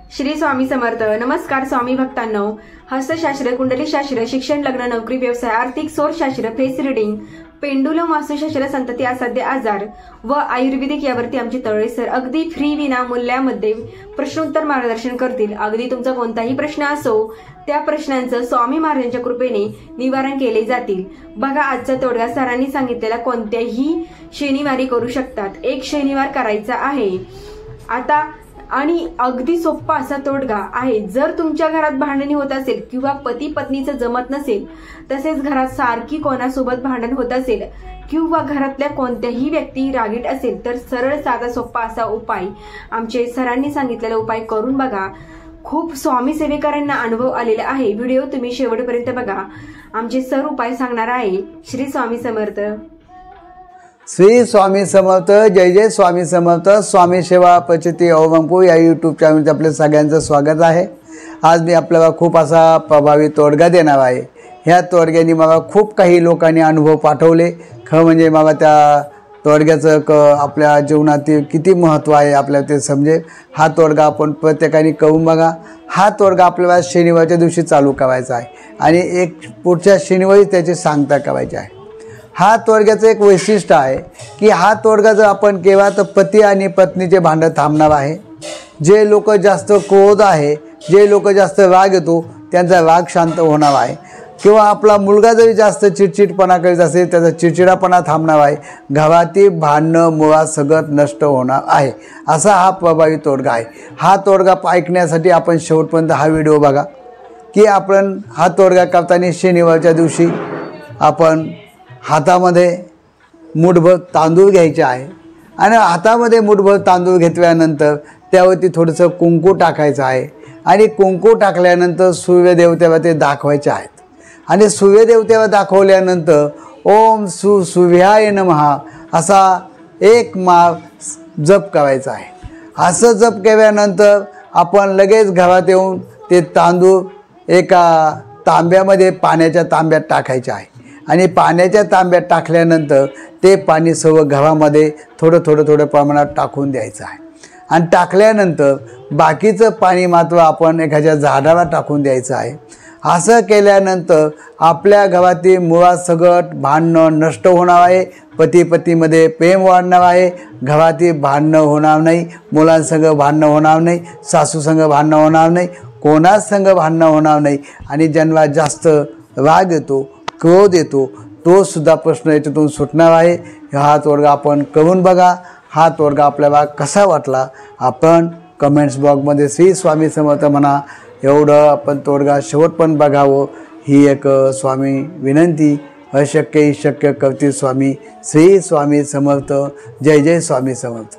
श्री स्वामी समर्थ। नमस्कार स्वामी भक्तांनो। हस्तशास्त्र, कुंडलीशास्त्र, शिक्षण, लग्न, नोकरी, व्यवसाय, आर्थिक, सौरशास्त्र, फेस रीडिंग, पेंडुलम, वास्तुशास्त्र, संतती, असाध्य आजार व आयुर्वेदिक यावरती आमचे तळे सर अगदी फ्री विनामूल्यामध्ये प्रश्नोत्तर मार्गदर्शन करतील। अगदी तुमचा कोणताही प्रश्न असो त्या प्रश्नांचं स्वामी महाराजांच्या कृपेने निवारण केले जातील। बघा, आजचा तोडगा सरांनी सांगितलेला कोणत्याही शनिवारी करू शकतात। एक शनिवार करायचा आहे आता आणि अगदी सोपा असा तोडगा आहे। जर तुमच्या घरात भांडणी होत असेल किंवा पती पत्नीचं जमत नसेल, तसेच घरात सारखी कोणासोबत भांडण होत असेल किंवा घरातल्या कोणत्याही व्यक्ती रागीट असेल, तर सरळ साधा सोपा असा उपाय आमचे सरांनी सांगितलेला उपाय करून बघा। खूप स्वामी सेवेकरांना अनुभव आलेला आहे। व्हिडिओ तुम्ही शेवटपर्यंत बघा। आमचे सर उपाय सांगणार आहे। श्री स्वामी समर्थ। श्री स्वामी समर्थ। जय जय स्वामी समर्थ। स्वामी सेवा पचती अवमंपू या यूट्यूब चॅनलमध्ये आपले सगळ्यांचं स्वागत आहे। आज मी आपल्याला खूप असा प्रभावी तोडगा देणार आहे। ह्या तोडग्याने मला खूप काही लोकांनी अनुभव पाठवले। खरं म्हणजे मला त्या तोडग्याचं आपल्या जीवनातील किती महत्त्व आहे आपल्याला ते समजेल। हा तोडगा आपण प्रत्येकाने करून बघा। हा तोडगा आपल्याला शनिवारच्या दिवशी चालू करायचा आहे आणि एक पुढच्या शनिवारी त्याची सांगता करायची आहे। हा तोडग्याचं एक वैशिष्ट्य आहे की हा तोडगा जर आपण केला तर पती आणि पत्नीचे भांडण थांबणार आहे। जे लोक जास्त क्रोध आहे, जे लोक जास्त राग येतो, त्यांचा राग शांत होणार आहे। किंवा आपला मुलगा जरी जास्त चिडचिडपणा करीत असेल, त्याचा चिडचिडापणा थांबणार आहे। घरातील भांडणं मुळात सगळं नष्ट होणार आहे। असा हा प्रभावी तोडगा आहे। हा तोडगा ऐकण्यासाठी आपण शेवटपर्यंत हा व्हिडिओ बघा की आपण हा तोडगा करताना शनिवारच्या दिवशी आपण हातामध्ये मुठभर तांदूळ घ्यायचे आहे आणि हातामध्ये मुठभर तांदूळ घेतल्यानंतर त्यावरती थोडंसं कुंकू टाकायचं आहे आणि कुंकू टाकल्यानंतर सूर्यदेवतेला ते दाखवायचे आहेत आणि सूर्यदेवतेला दाखवल्यानंतर ओम सूर्याय नमः असा एक माळ जप करायचा आहे। असं जप केल्यानंतर आपण लगेच घरात येऊन ते तांदूळ एका तांब्यामध्ये पाण्याच्या तांब्यात टाकायचे आहे आणि पाण्याच्या तांब्यात टाकल्यानंतर ते पाणी सर्व घरामध्ये थोडं प्रमाणात टाकून द्यायचं आहे आणि टाकल्यानंतर बाकीचं पाणी मात्र आपण एखाद्या झाडाला टाकून द्यायचं आहे। असं केल्यानंतर आपल्या घरातील मुळात सगळं भांडणं नष्ट होणार आहे। पती पत्नीमध्ये प्रेम वाढणार आहे। घरातील भांडणं होणार नाही, मुलांसंग भांडणं होणार नाही, सासूसंग भांडणं होणार नाही, कोणासंग भांडणं होणार नाही आणि ज्यांना जास्त राग येतो, क्रोध येतो, तो सुद्धा प्रश्न याच्यातून सुटणार आहे। हा तोडगा आपण करून बघा। हा तोडगा आपल्याला कसा वाटला आपण कमेंट्स बॉक्समध्ये श्री स्वामी समर्थ म्हणा। एवढं आपण तोडगा शेवट पण बघावं ही एक स्वामी विनंती। अशक्य शक्य करते स्वामी। श्री स्वामी समर्थ। जय जय स्वामी समर्थ।